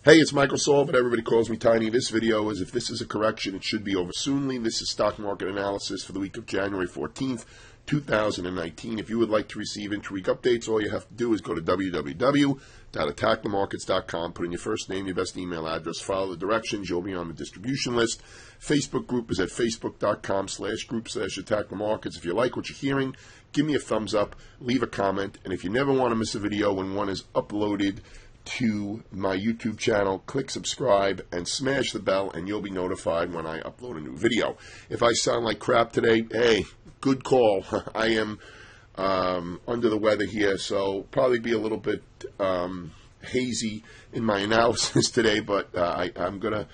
Hey, it's Michael Saul, but everybody calls me Tiny. This video is, if this is a correction, it should be over soonly. This is stock market analysis for the week of January 14th, 2019. If you would like to receive intra-week updates, all you have to do is go to www.attackthemarkets.com, put in your first name, your best email address, follow the directions, you'll be on the distribution list. Facebook group is at facebook.com/group/attackthemarkets. If you like what you're hearing, give me a thumbs up, leave a comment, and if you never want to miss a video when one is uploaded to my YouTube channel, click subscribe and smash the bell and you'll be notified when I upload a new video. If I sound like crap today, hey, good call. I am under the weather here, so probably be a little bit hazy in my analysis today, but I'm going to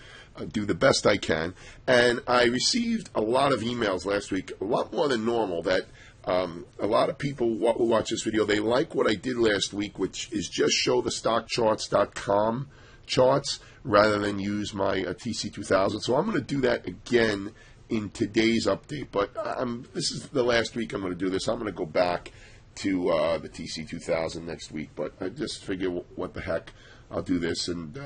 do the best I can. And I received a lot of emails last week, a lot more than normal, that a lot of people who watch this video, they like what I did last week, which is just show the stockcharts.com charts rather than use my TC2000. So I'm going to do that again in today's update. But this is the last week I'm going to do this. I'm going to go back to the TC2000 next week. But I just figure, what the heck, I'll do this, and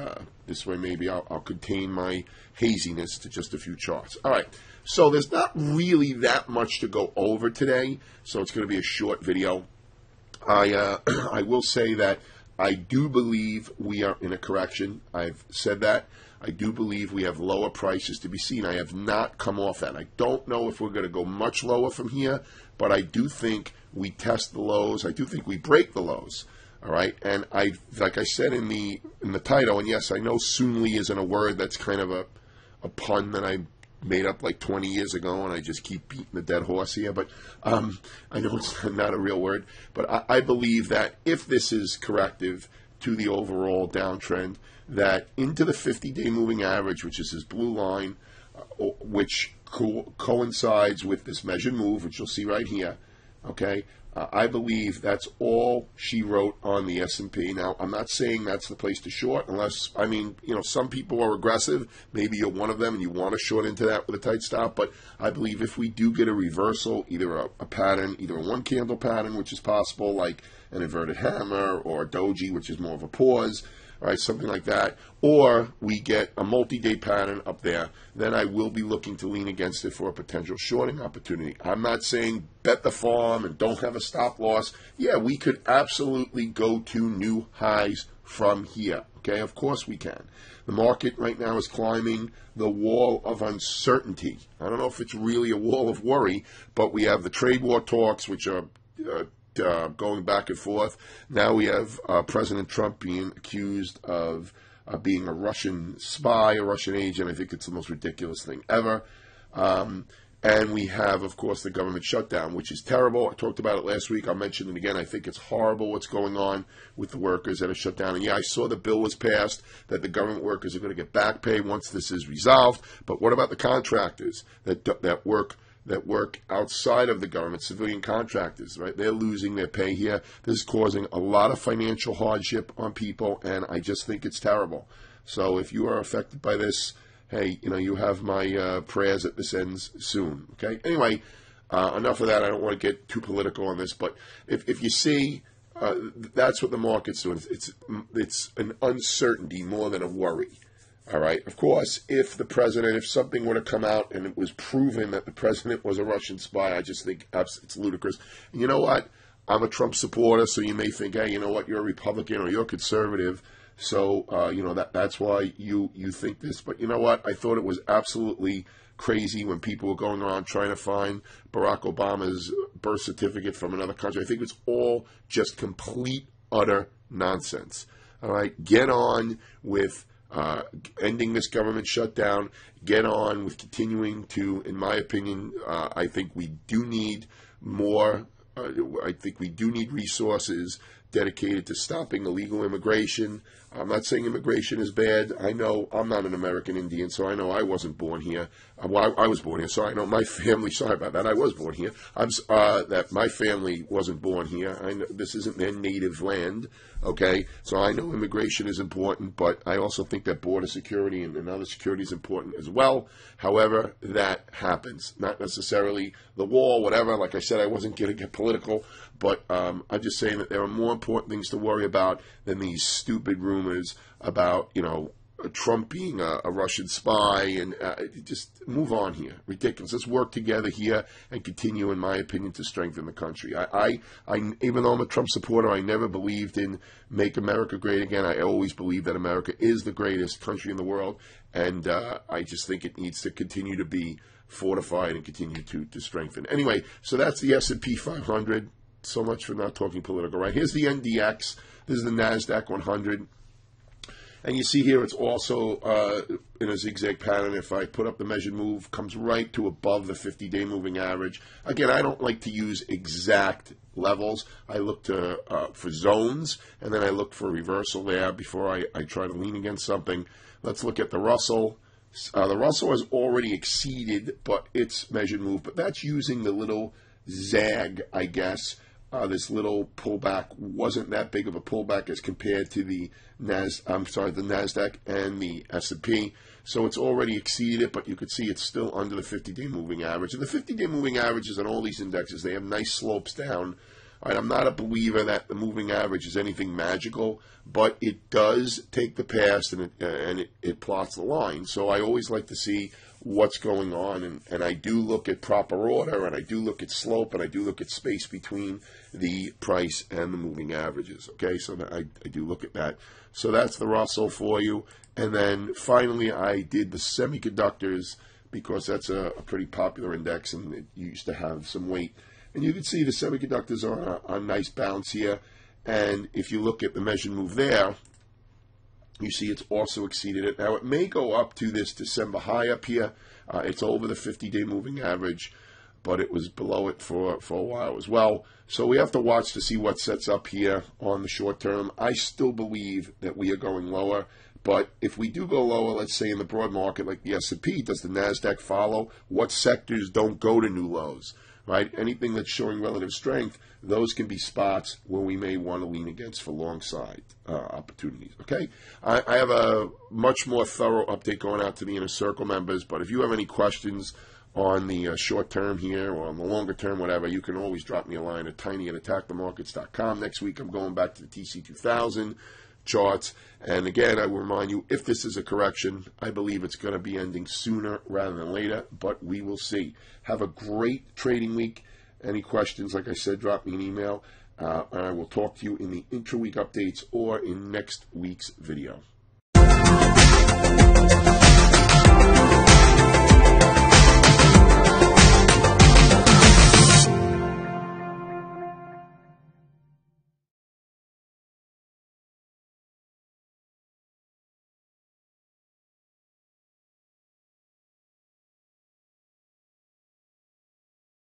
this way maybe I'll contain my haziness to just a few charts. All right, so there's not really that much to go over today, so it's going to be a short video. I will say that I do believe we are in a correction. I've said that. I do believe we have lower prices to be seen. I have not come off that. I don't know if we're going to go much lower from here, but I do think we test the lows. I do think we break the lows. All right, and like I said in the title, and yes, I know soonly isn't a word, that's kind of a pun that I made up like 20 years ago, and I just keep beating the dead horse here, but I know it's not a real word, but I believe that if this is corrective to the overall downtrend, that into the 50-day moving average, which is this blue line, which coincides with this measured move, which you'll see right here, okay, I believe that's all she wrote on the S&P. Now, I'm not saying that's the place to short, unless, I mean, you know, some people are aggressive. Maybe you're one of them and you want to short into that with a tight stop. But I believe if we do get a reversal, either a pattern, either a one-candle pattern, which is possible, like an inverted hammer, or a doji, which is more of a pause, all right, something like that, or we get a multi-day pattern up there, then I will be looking to lean against it for a potential shorting opportunity. I'm not saying bet the farm and don't have a stop loss. Yeah, we could absolutely go to new highs from here. Okay, of course we can. The market right now is climbing the wall of uncertainty. I don't know if it's really a wall of worry, but we have the trade war talks, which are going back and forth. Now we have President Trump being accused of being a Russian spy, a Russian agent. I think it's the most ridiculous thing ever. And we have, of course, the government shutdown, which is terrible. I talked about it last week. I'll mention it again. I think it's horrible what's going on with the workers that are shut down. And yeah, I saw the bill was passed that the government workers are going to get back pay once this is resolved. But what about the contractors that work outside of the government, civilian contractors, right? They're losing their pay here. This is causing a lot of financial hardship on people, and I just think it's terrible. So if you are affected by this, hey, you know, you have my prayers that this ends soon, okay? Anyway, enough of that. I don't want to get too political on this, but if you see, that's what the market's doing. It's an uncertainty more than a worry. All right. Of course, if something were to come out and it was proven that the president was a Russian spy, I just think it's ludicrous. And you know what? I'm a Trump supporter, so you may think, hey, you know what? You're a Republican or you're conservative, so you know that's why you think this. But you know what? I thought it was absolutely crazy when people were going around trying to find Barack Obama's birth certificate from another country. I think it's all just complete, utter nonsense. All right. Get on with ending this government shutdown, get on with continuing to, in my opinion, I think we do need more, I think we do need resources dedicated to stopping illegal immigration. I'm not saying immigration is bad. I know I'm not an American Indian, so I know I wasn't born here. Well, I was born here, so I know my family, sorry about that, I was born here. That my family wasn't born here. I know this isn't their native land, okay? So I know immigration is important, but I also think that border security and other security is important as well. However, that happens. Not necessarily the wall, whatever. Like I said, I wasn't going to get political, but I'm just saying that there are more important things to worry about than these stupid rumors rumors about, Trump being a Russian spy, and just move on here. Ridiculous. Let's work together here and continue, in my opinion, to strengthen the country. I even though I'm a Trump supporter, I never believed in Make America Great Again. I always believed that America is the greatest country in the world, and I just think it needs to continue to be fortified and continue to strengthen. Anyway, so that's the S&P 500. So much for not talking political, right? Here's the NDX. This is the NASDAQ 100. And you see here it's also in a zigzag pattern. If I put up the measured move, comes right to above the 50-day moving average. Again, I don't like to use exact levels. I look for zones, and then I look for a reversal there before I try to lean against something. Let's look at the Russell. The Russell has already exceeded its measured move, but that's using the little zag, I guess. This little pullback wasn't that big of a pullback as compared to the NASDAQ and the S&P. So it's already exceeded it, but you could see it's still under the 50-day moving average. And the 50-day moving averages on all these indexes, they have nice slopes down. All right, I'm not a believer that the moving average is anything magical, but it does take the past and it plots the line. So I always like to see what's going on, and I do look at proper order, and I do look at slope, and I do look at space between the price and the moving averages. Okay, so I do look at that. So that's the Russell for you. And then finally, I did the semiconductors, because that's a pretty popular index, and it used to have some weight. And you can see the semiconductors are on a nice bounce here. And if you look at the measured move there, you see it's also exceeded it. Now, it may go up to this December high up here. It's over the 50-day moving average, but it was below it for a while as well. So we have to watch to see what sets up here on the short term. I still believe that we are going lower. But if we do go lower, let's say in the broad market like the S&P, does the NASDAQ follow? What sectors don't go to new lows? Right? Anything that's showing relative strength, those can be spots where we may want to lean against for long side opportunities. Okay? I have a much more thorough update going out to the Inner Circle members, but if you have any questions on the short term here or on the longer term, whatever, you can always drop me a line at tiny@attackthemarkets.com. Next week, I'm going back to the TC2000 charts. And again, I will remind you, if this is a correction, I believe it's going to be ending sooner rather than later, but we will see. Have a great trading week. Any questions, like I said, drop me an email, and I will talk to you in the intra-week updates or in next week's video.